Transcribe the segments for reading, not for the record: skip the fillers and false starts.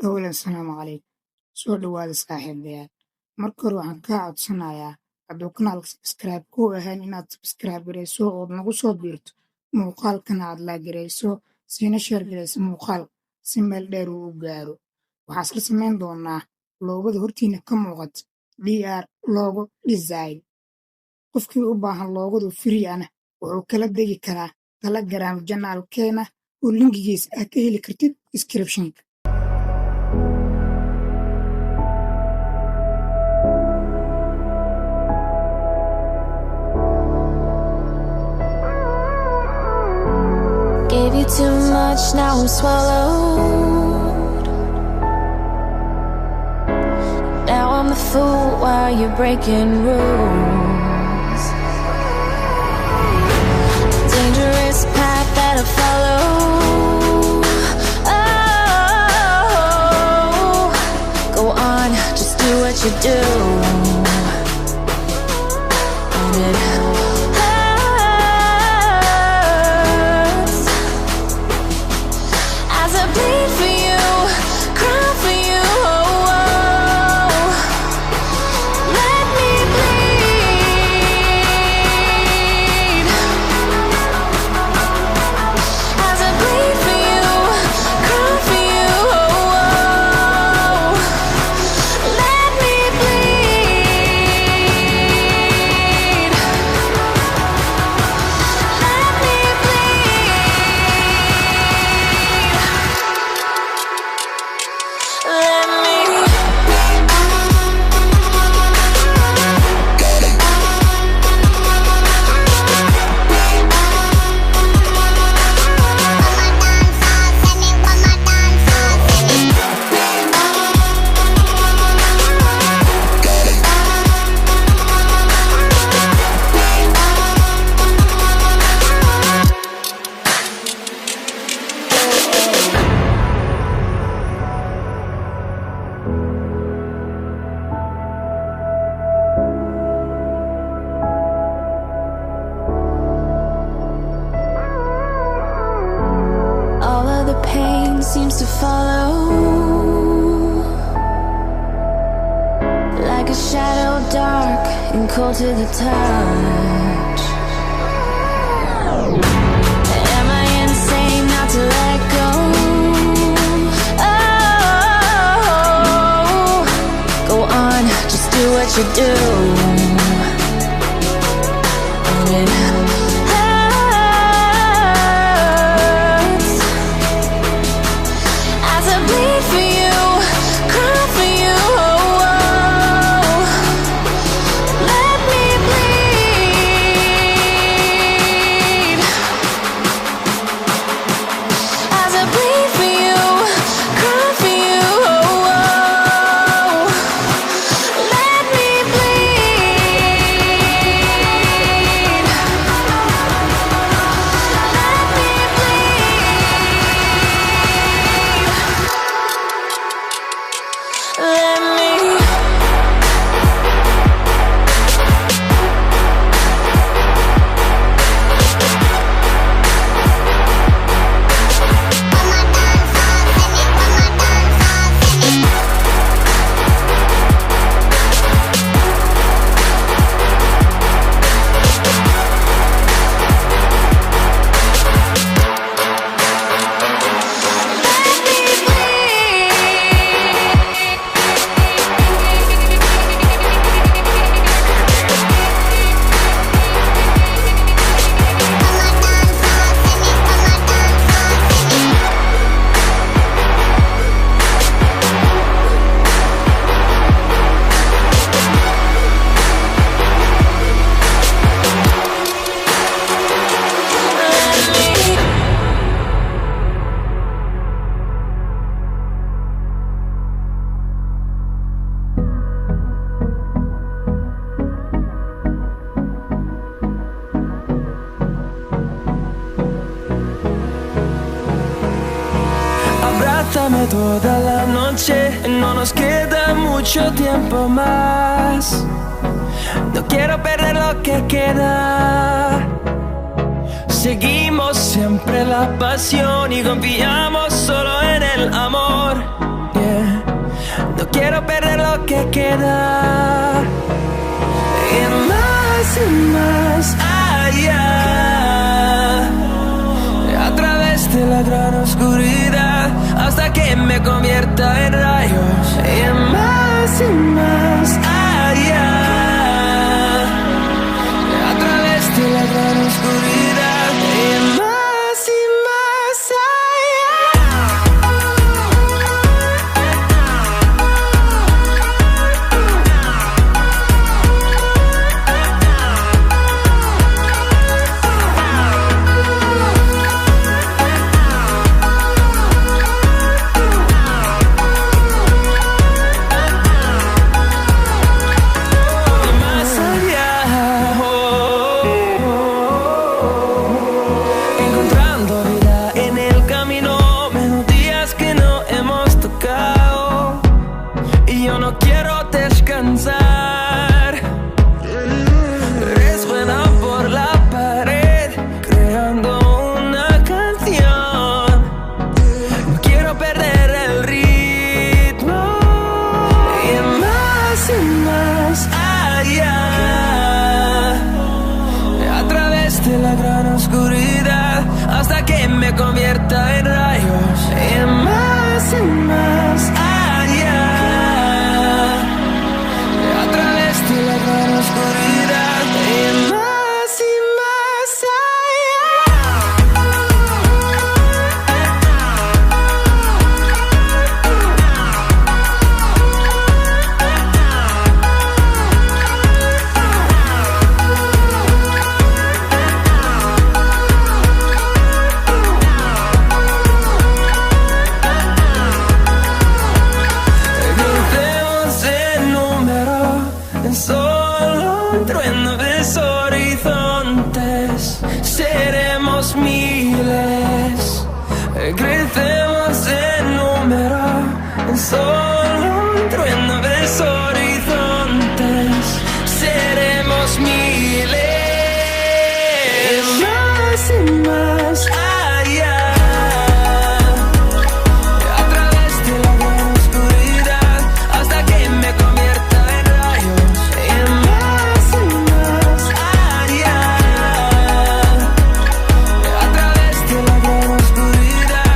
أولا السلام عليكم soo dhawaada saaxiibayaal marka hore waxaan kaa codsanayaa hadduu kanaalka subscribe ku ahayn inaad subscribe garayso ood nagu soo biirto muuqaalkana aad la garayso siina sheer garayso muuqaal si meel dheer uu u gaaro waxaan isla samayn doonaa loogada hortiina ka muuqata dr logo design qofkii u baahan loogadu free ana wuxuu kala degi karaa telegram janaalkeena oo linkigiisa aad ka heli kartid descriptionka. Gave you too much, now I'm swallowed. Now I'm the fool while you're breaking rules. Dangerous path that I follow. Oh, go on, just do what you do. And it bleed for you, cry for you, oh, oh. Let me bleed. As I bleed for you, cry for you, oh, oh. Let me bleed. Let me seems to follow like a shadow, dark and cold to the touch. Am I insane not to let go? Oh, go on, just do what you do. And it toda la noche, no nos queda mucho tiempo más. No quiero perder lo que queda. Seguimos siempre la pasión y confiamos solo en el amor. Yeah. queda. Y más allá, a través de la gran oscuridad, hasta que me convierta en rayos. Y más allá, a través de la gran oscuridad. Y más convierta en rayos. Y más allá, a través de la gran oscuridad. Y más crecemos en número, solo un trueno de horizontes, seremos miles. Y más allá, a través de la gran oscuridad, hasta que me convierta en rayos. Y más allá, a través de la gran oscuridad.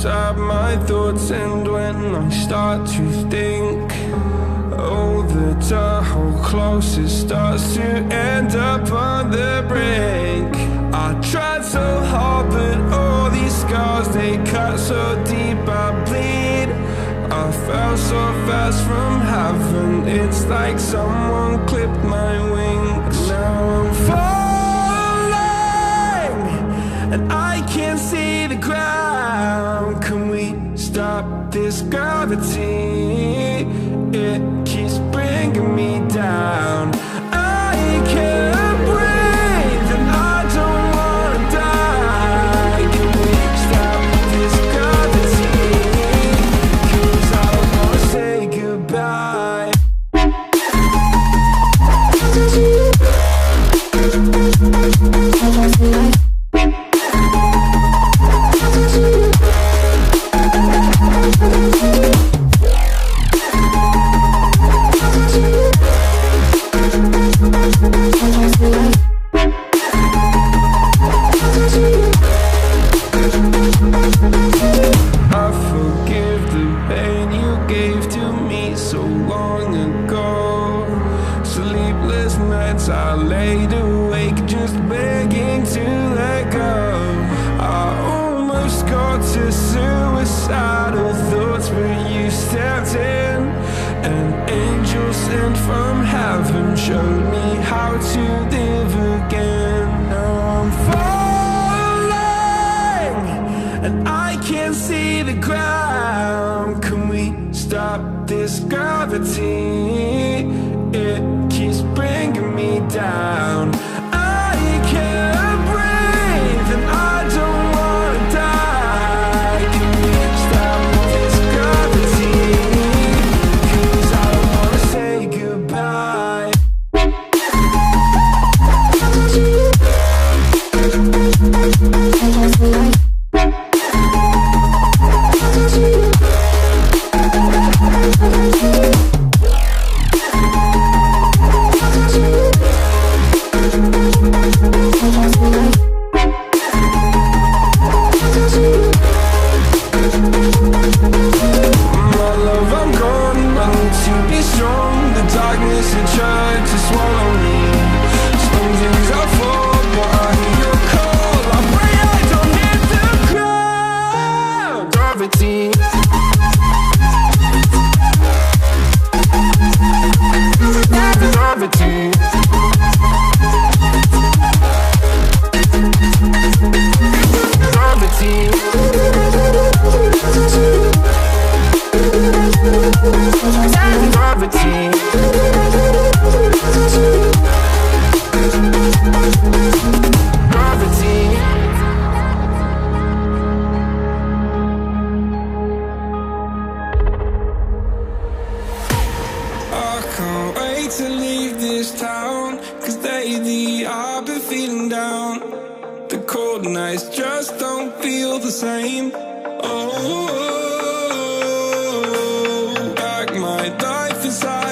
inside my thoughts, and when I start to think, oh, the whole closer starts to end up on the brink. I tried so hard, but all these scars, they cut so deep, I bleed. I fell so fast from heaven, it's like someone clipped my wings. Now I'm falling, and I can't see the ground. Can we stop this gravity? It keeps bringing me down. I can't breathe, and I don't wanna die. Can we stop this gravity? 'Cause I don't wanna say goodbye. I forgive the pain you gave to me so long ago. Sleepless nights I laid awake just begging to let go. I almost got to suicidal thoughts, but you stepped in. An angel sent from heaven showed me how to live again. Now I'm falling, and I can't see the ground. Can we stop this gravity? It keeps bringing me down. I can't breathe, and I don't wanna die. Can we stop this gravity? 'Cause I don't wanna say goodbye. My love, I'm gone. I need to be strong. The darkness had tried to swallow me. Some days I fall, but I hear your call. I pray I don't hit the ground. Gravity. Gravity. Gravity. Gravity. Gravity. I can't wait to leave this town, 'cause lately I've been feeling down. The cold nights just don't feel the same. Oh, like my life inside